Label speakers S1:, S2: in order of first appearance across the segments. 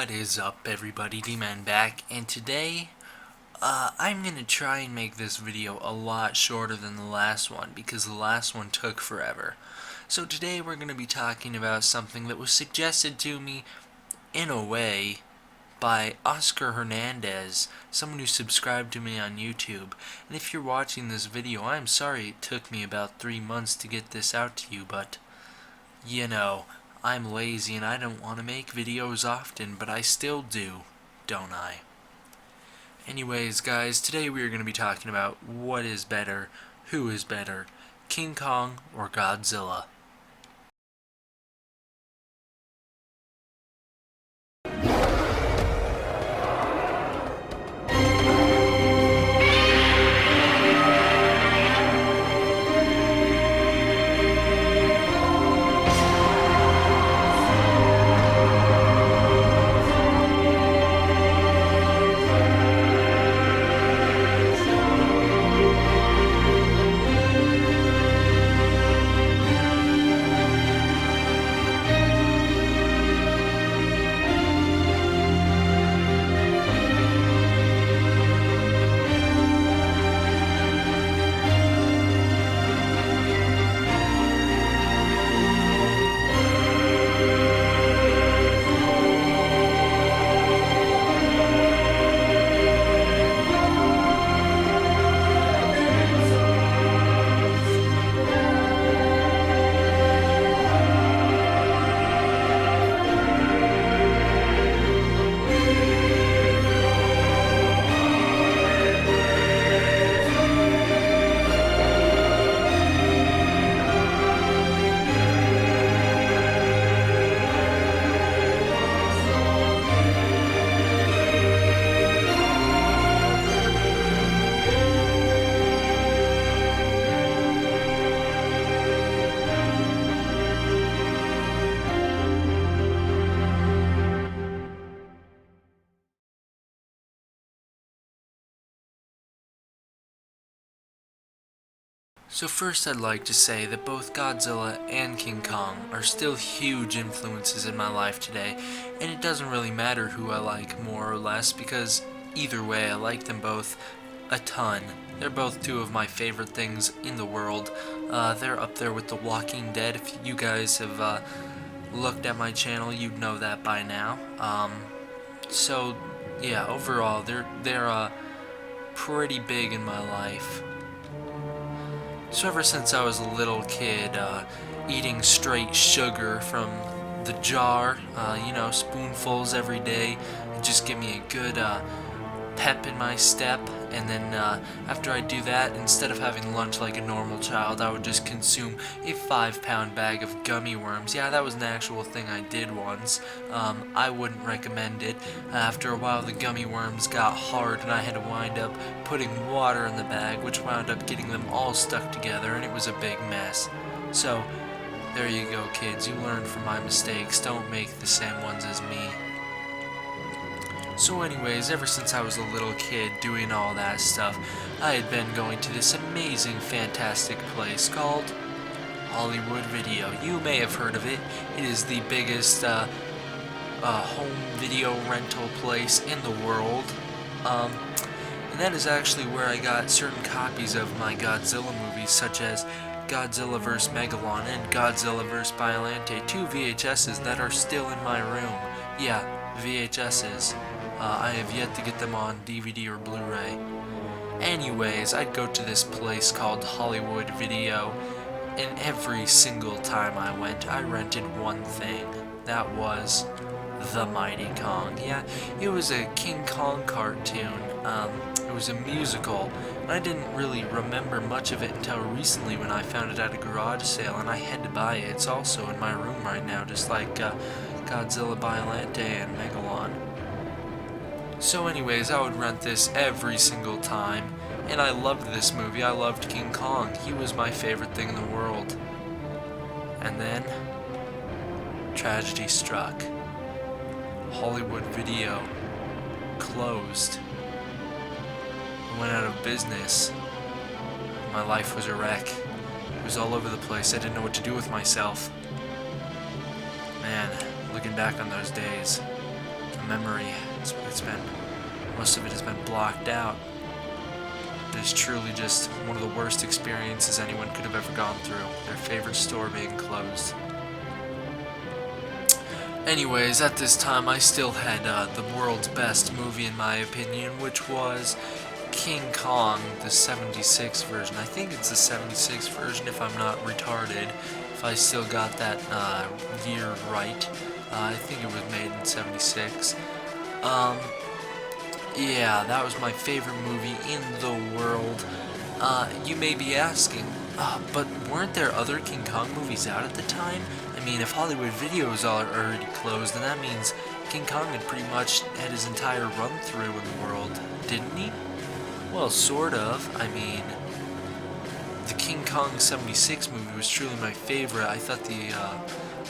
S1: What is up, everybody? D-Man back, and today I'm gonna try and make this video a lot shorter than the last one because the last one took forever. So today we're gonna be talking about something that was suggested to me in a way by Oscar Hernandez, someone who subscribed to me on YouTube. And if you're watching this video, I'm sorry it took me about 3 months to get this out to you, but you know, I'm lazy and I don't want to make videos often, but I still do, don't I? Anyways, guys, today we are going to be talking about what is better, who is better, King Kong or Godzilla. So first I'd like to say that both Godzilla and King Kong are still huge influences in my life today, and it doesn't really matter who I like more or less because either way I like them both a ton. They're both two of my favorite things in the world. They're up there with The Walking Dead. If you guys have looked at my channel, you'd know that by now. So yeah, overall they're pretty big in my life. So ever since I was a little kid, eating straight sugar from the jar, spoonfuls every day, it just give me a good pep in my step. And then after I do that, instead of having lunch like a normal child, I would just consume a 5-pound bag of gummy worms. Yeah, that was an actual thing I did once. I wouldn't recommend it. After a while, the gummy worms got hard, and I had to wind up putting water in the bag, which wound up getting them all stuck together, and it was a big mess. So, there you go, kids. You learned from my mistakes. Don't make the same ones as me. So anyways, ever since I was a little kid doing all that stuff, I had been going to this amazing, fantastic place called Hollywood Video. You may have heard of it. It is the biggest home video rental place in the world. And that is actually where I got certain copies of my Godzilla movies, such as Godzilla vs. Megalon and Godzilla vs. Biollante, 2 VHSs that are still in my room. Yeah, VHSs. I have yet to get them on DVD or Blu-ray. Anyways, I'd go to this place called Hollywood Video, and every single time I went, I rented one thing. That was The Mighty Kong. Yeah, it was a King Kong cartoon. It was a musical, and I didn't really remember much of it until recently when I found it at a garage sale, and I had to buy it. It's also in my room right now, just like Godzilla, Biollante, and Megalon. So anyways, I would rent this every single time, and I loved this movie. I loved King Kong. He was my favorite thing in the world. And then, tragedy struck. Hollywood Video closed. I went out of business. My life was a wreck. It was all over the place. I didn't know what to do with myself. Man, looking back on those days, memory. It's been, most of it has been blocked out. It is truly just one of the worst experiences anyone could have ever gone through. Their favorite store being closed. Anyways, at this time I still had the world's best movie in my opinion, which was King Kong, the 76 version. I think it's the 76 version if I'm not retarded, if I still got that year right. I think it was made in 76. Yeah, that was my favorite movie in the world. You may be asking, but weren't there other King Kong movies out at the time? I mean, if Hollywood Videos are already closed, then that means King Kong had pretty much had his entire run-through in the world, didn't he? Well, sort of. I mean, the King Kong 76 movie was truly my favorite. I thought the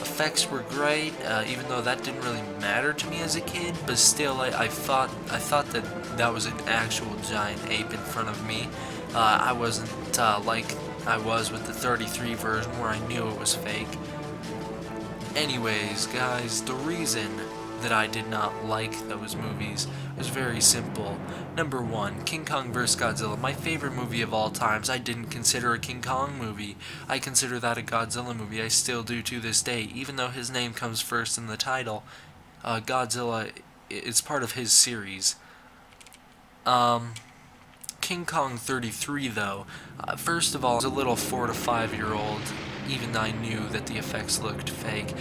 S1: effects were great, even though that didn't really matter to me as a kid, but still, I thought that was an actual giant ape in front of me. I wasn't like I was with the 33 version where I knew it was fake. Anyways, guys, the reason that I did not like those movies was very simple. Number one, King Kong vs. Godzilla, my favorite movie of all times. I didn't consider a King Kong movie. I consider that a Godzilla movie. I still do to this day, even though his name comes first in the title. Godzilla is part of his series. King Kong 33, though, first of all, as a little 4 to 5 year old, even I knew that the effects looked fake,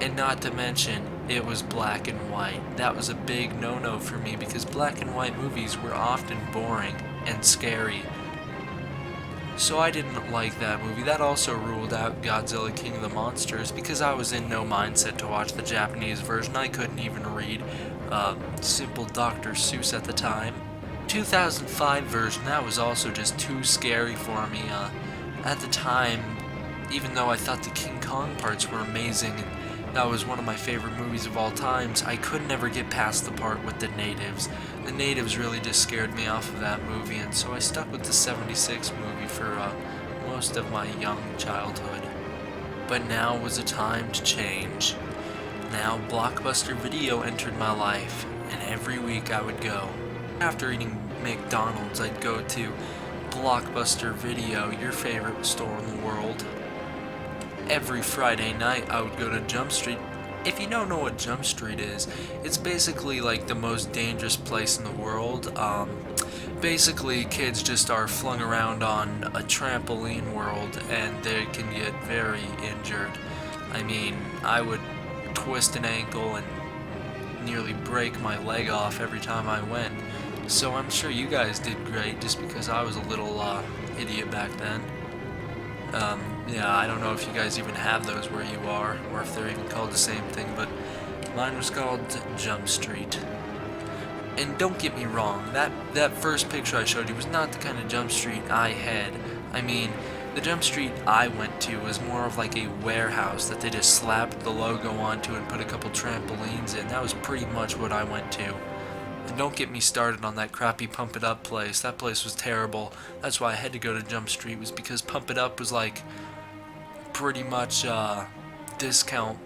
S1: and not to mention, it was black and white. That was a big no-no for me, because black and white movies were often boring and scary. So I didn't like that movie. That also ruled out Godzilla King of the Monsters, because I was in no mindset to watch the Japanese version. I couldn't even read simple Dr. Seuss at the time. 2005 version, that was also just too scary for me. At the time, even though I thought the King Kong parts were amazing, and that was one of my favorite movies of all times, I could never get past the part with the natives. The natives really just scared me off of that movie, and so I stuck with the 76 movie for most of my young childhood. But now was a time to change. Now Blockbuster Video entered my life, and every week I would go. After eating McDonald's, I'd go to Blockbuster Video, your favorite store in the world. Every Friday night, I would go to Jump Street. If you don't know what Jump Street is, it's basically like the most dangerous place in the world. Basically, kids just are flung around on a trampoline world, and they can get very injured. I mean, I would twist an ankle and nearly break my leg off every time I went. So I'm sure you guys did great, just because I was a little idiot back then. Yeah, I don't know if you guys even have those where you are, or if they're even called the same thing, but mine was called Jump Street. And don't get me wrong, that first picture I showed you was not the kind of Jump Street I had. I mean, the Jump Street I went to was more of like a warehouse that they just slapped the logo onto and put a couple trampolines in. That was pretty much what I went to. And don't get me started on that crappy Pump It Up place. That place was terrible. That's why I had to go to Jump Street, was because Pump It Up was like pretty much discount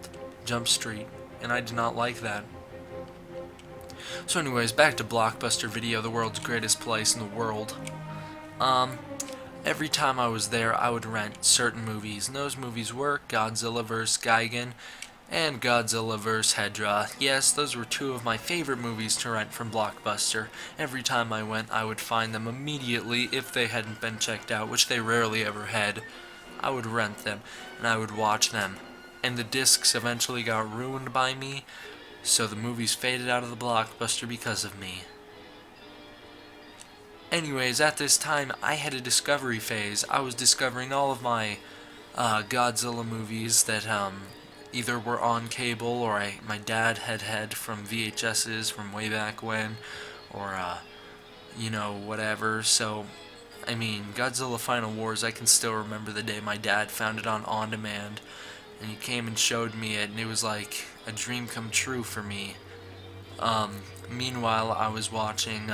S1: Jump Street, and I did not like that. So anyways, back to Blockbuster Video, the world's greatest place in the world. Every time I was there, I would rent certain movies, and those movies were Godzilla vs. Gigan and Godzilla vs. Hedra. Yes, those were two of my favorite movies to rent from Blockbuster. Every time I went, I would find them immediately if they hadn't been checked out, which they rarely ever had. I would rent them, and I would watch them. And the discs eventually got ruined by me, so the movies faded out of the Blockbuster because of me. Anyways, at this time, I had a discovery phase. I was discovering all of my Godzilla movies that either were on cable, or my dad had from VHSs from way back when, or you know, whatever. So I mean, Godzilla Final Wars, I can still remember the day my dad found it on demand, and he came and showed me it, and it was like a dream come true for me. Meanwhile, I was watching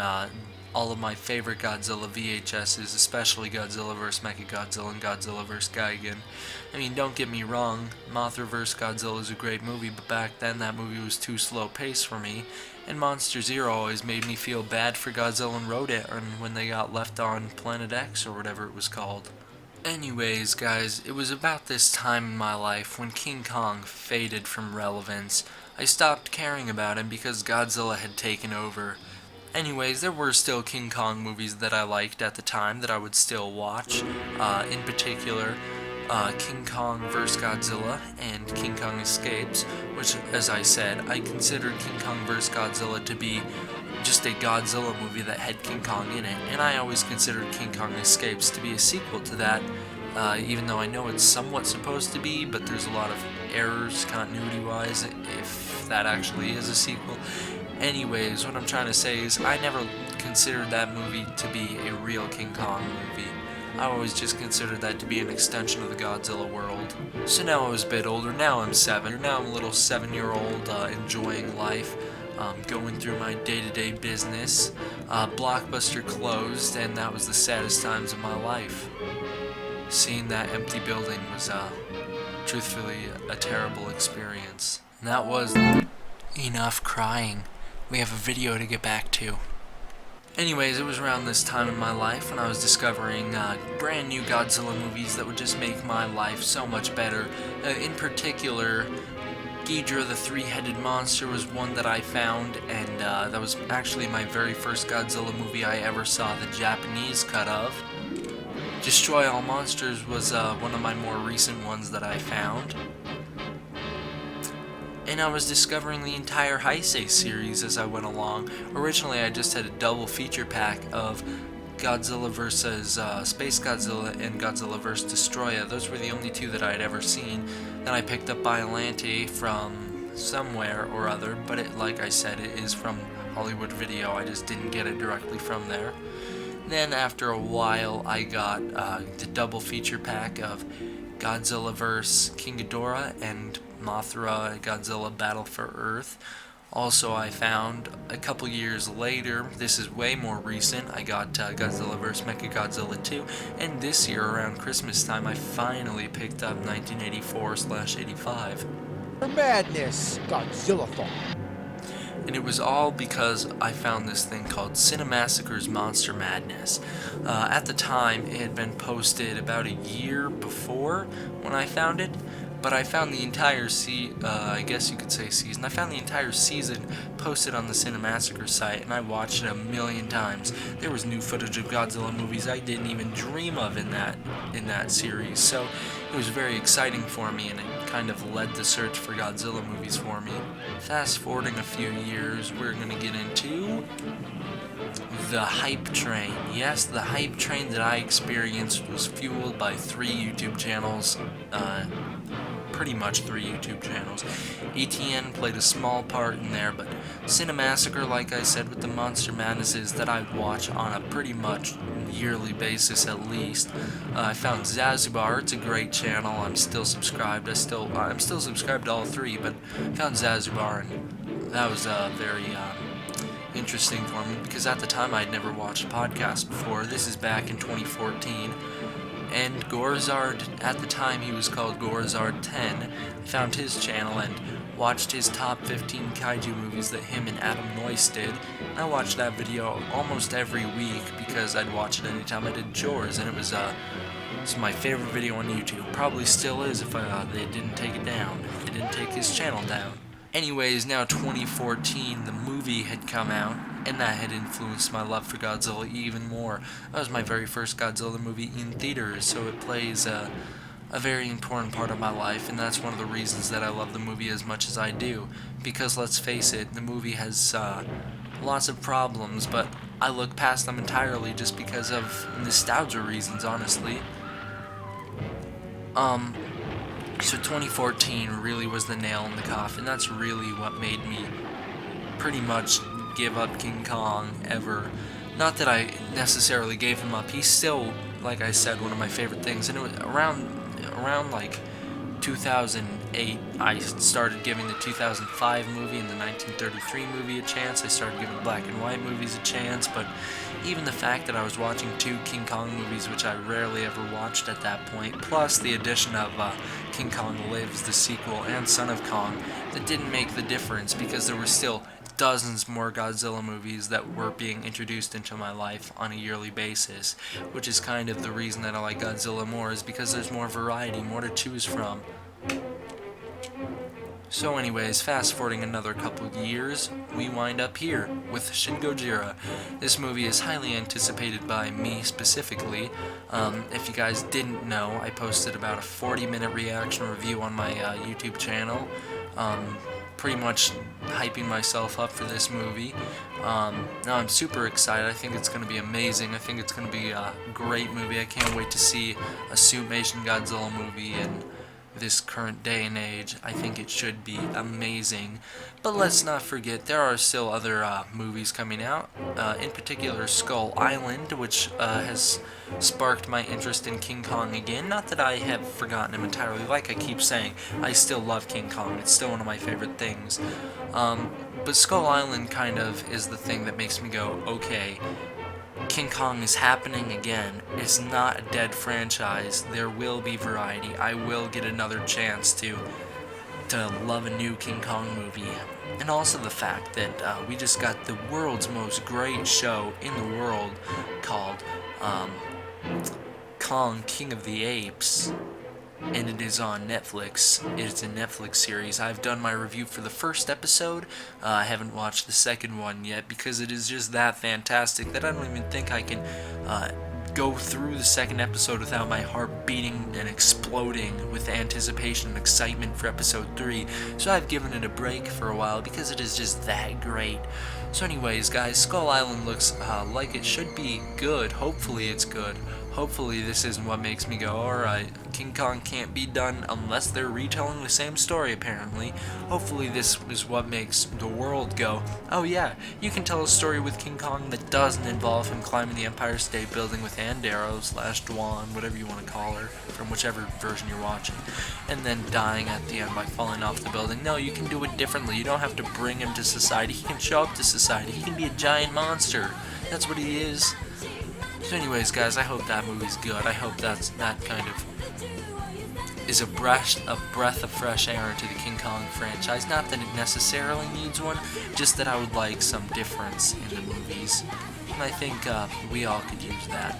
S1: all of my favorite Godzilla VHSs, especially Godzilla vs. Mechagodzilla and Godzilla vs. Gigan. I mean, don't get me wrong, Mothra vs. Godzilla is a great movie, but back then that movie was too slow paced for me, and Monster Zero always made me feel bad for Godzilla and Rodan when they got left on Planet X or whatever it was called. Anyways, guys, it was about this time in my life when King Kong faded from relevance. I stopped caring about him because Godzilla had taken over. Anyways, there were still King Kong movies that I liked at the time that I would still watch. In particular, King Kong vs. Godzilla and King Kong Escapes, which, as I said, I considered King Kong vs. Godzilla to be just a Godzilla movie that had King Kong in it, and I always considered King Kong Escapes to be a sequel to that, even though I know it's somewhat supposed to be, but there's a lot of errors continuity-wise if that actually is a sequel. Anyways, what I'm trying to say is I never considered that movie to be a real King Kong movie. I always just considered that to be an extension of the Godzilla world. So now I was a bit older, now I'm 7, now I'm a little 7-year-old enjoying life. Going through my day-to-day business. Blockbuster closed, and that was the saddest times of my life. Seeing that empty building was, truthfully, a terrible experience. And that was enough crying. We have a video to get back to. Anyways, it was around this time in my life when I was discovering brand new Godzilla movies that would just make my life so much better. In particular, Ghidorah the Three-Headed Monster was one that I found, and that was actually my very first Godzilla movie I ever saw the Japanese cut of. Destroy All Monsters was one of my more recent ones that I found. And I was discovering the entire Heisei series as I went along. Originally, I just had a double feature pack of Godzilla vs. Space Godzilla and Godzilla vs. Destroya. Those were the only two that I had ever seen. Then I picked up Biollante from somewhere or other, but like I said, it is from Hollywood Video. I just didn't get it directly from there. Then after a while, I got the double feature pack of Godzilla vs. King Ghidorah and Mothra Godzilla Battle for Earth. Also, I found a couple years later, this is way more recent, I got Godzilla vs. Mechagodzilla 2, and this year around Christmas time I finally picked up 1984/85.
S2: Madness, Godzilla Fall.
S1: And it was all because I found this thing called Cinemassacre's Monster Madness. At the time, it had been posted about a year before when I found it, but I found the entire I guess you could say season. I found the entire season posted on the Cinemassacre site, and I watched it a million times. There was new footage of Godzilla movies I didn't even dream of in that series, so it was very exciting for me, and it kind of led the search for Godzilla movies for me. Fast forwarding a few years, we're gonna get into the hype train. Yes, the hype train that I experienced was fueled by 3 YouTube channels. Pretty much 3 YouTube channels. ETN played a small part in there, but Cinemassacre, like I said, with the Monster Madnesses that I'd watch on a pretty much yearly basis at least. I found Zazubar. It's a great channel. I'm still subscribed. I'm still subscribed to all 3, but I found Zazubar, and that was very interesting for me because at the time I'd never watched a podcast before. This is back in 2014. And Gorzard, at the time he was called Gorzard10, I found his channel and watched his top 15 kaiju movies that him and Adam Noyce did. And I watched that video almost every week because I'd watch it anytime I did chores, and it's my favorite video on YouTube. Probably still is if they didn't take it down. They didn't take his channel down. Anyways, now 2014, the movie had come out, and that had influenced my love for Godzilla even more. That was my very first Godzilla movie in theaters, so it plays a very important part of my life, and that's one of the reasons that I love the movie as much as I do. Because let's face it, the movie has lots of problems, but I look past them entirely just because of nostalgia reasons, honestly. So 2014 really was the nail in the coffin. That's really what made me pretty much give up King Kong ever. Not that I necessarily gave him up. He's still, like I said, one of my favorite things. And it was around like 2008, I started giving the 2005 movie and the 1933 movie a chance. I started giving black and white movies a chance, but even the fact that I was watching 2 King Kong movies, which I rarely ever watched at that point, plus the addition of King Kong Lives, the sequel, and Son of Kong, that didn't make the difference because there were still dozens more Godzilla movies that were being introduced into my life on a yearly basis, which is kind of the reason that I like Godzilla more, is because there's more variety, more to choose from. So anyways, fast forwarding another couple years, we wind up here with Shin Gojira. This movie is highly anticipated by me specifically. If you guys didn't know, I posted about a 40-minute reaction review on my YouTube channel, pretty much hyping myself up for this movie. Now I'm super excited. I think it's going to be amazing. I think it's going to be a great movie. I can't wait to see a Suitmation Godzilla movie in this current day and age. I think it should be amazing. But let's not forget, there are still other movies coming out, in particular Skull Island, which has sparked my interest in King Kong again. Not that I have forgotten him entirely, like I keep saying, I still love King Kong, it's still one of my favorite things. But Skull Island kind of is the thing that makes me go, okay, King Kong is happening again. It's not a dead franchise. There will be variety. I will get another chance to love a new King Kong movie. And also the fact that we just got the world's most great show in the world called Kong, King of the Apes. And it is on Netflix. It's a Netflix series. I've done my review for the first episode. I haven't watched the second one yet because it is just that fantastic that I don't even think I can go through the second episode without my heart beating and exploding with anticipation and excitement for episode 3. So I've given it a break for a while because it is just that great. So anyways, guys, Skull Island looks like it should be good. Hopefully it's good. Hopefully this isn't what makes me go, alright, King Kong can't be done unless they're retelling the same story, apparently. Hopefully this is what makes the world go, oh yeah, you can tell a story with King Kong that doesn't involve him climbing the Empire State Building with Andaro / Dwan, whatever you want to call her, from whichever version you're watching, and then dying at the end by falling off the building. No, you can do it differently. You don't have to bring him to society. He can show up to society. He can be a giant monster. That's what he is. So anyways, guys, I hope that movie's good. I hope that kind of is a breath of fresh air into the King Kong franchise. Not that it necessarily needs one, just that I would like some difference in the movies. And I think we all could use that.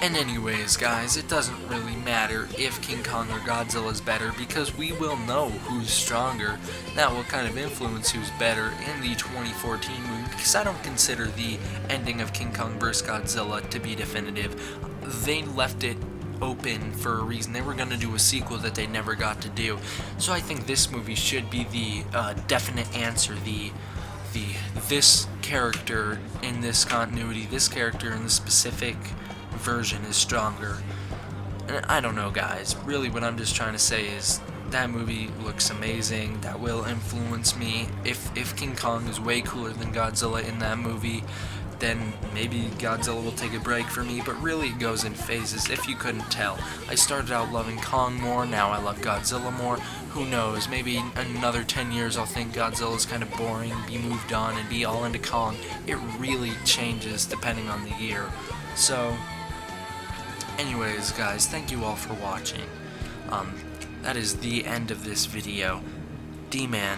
S1: And anyways, guys, it doesn't really matter if King Kong or Godzilla is better because we will know who's stronger. That will kind of influence who's better in the 2014 movie because I don't consider the ending of King Kong vs. Godzilla to be definitive. They left it open for a reason. They were going to do a sequel that they never got to do. So I think this movie should be the definite answer, this character in this continuity, this character in this specific version is stronger. And I don't know, guys, really what I'm just trying to say is that movie looks amazing. That will influence me. If King Kong is way cooler than Godzilla in that movie, then maybe Godzilla will take a break for me, but really it goes in phases, if you couldn't tell. I started out loving Kong more, now I love Godzilla more. Who knows, maybe in another 10 years I'll think Godzilla's kind of boring, be moved on, and be all into Kong. It really changes depending on the year. So anyways, guys, thank you all for watching. That is the end of this video. D-Man.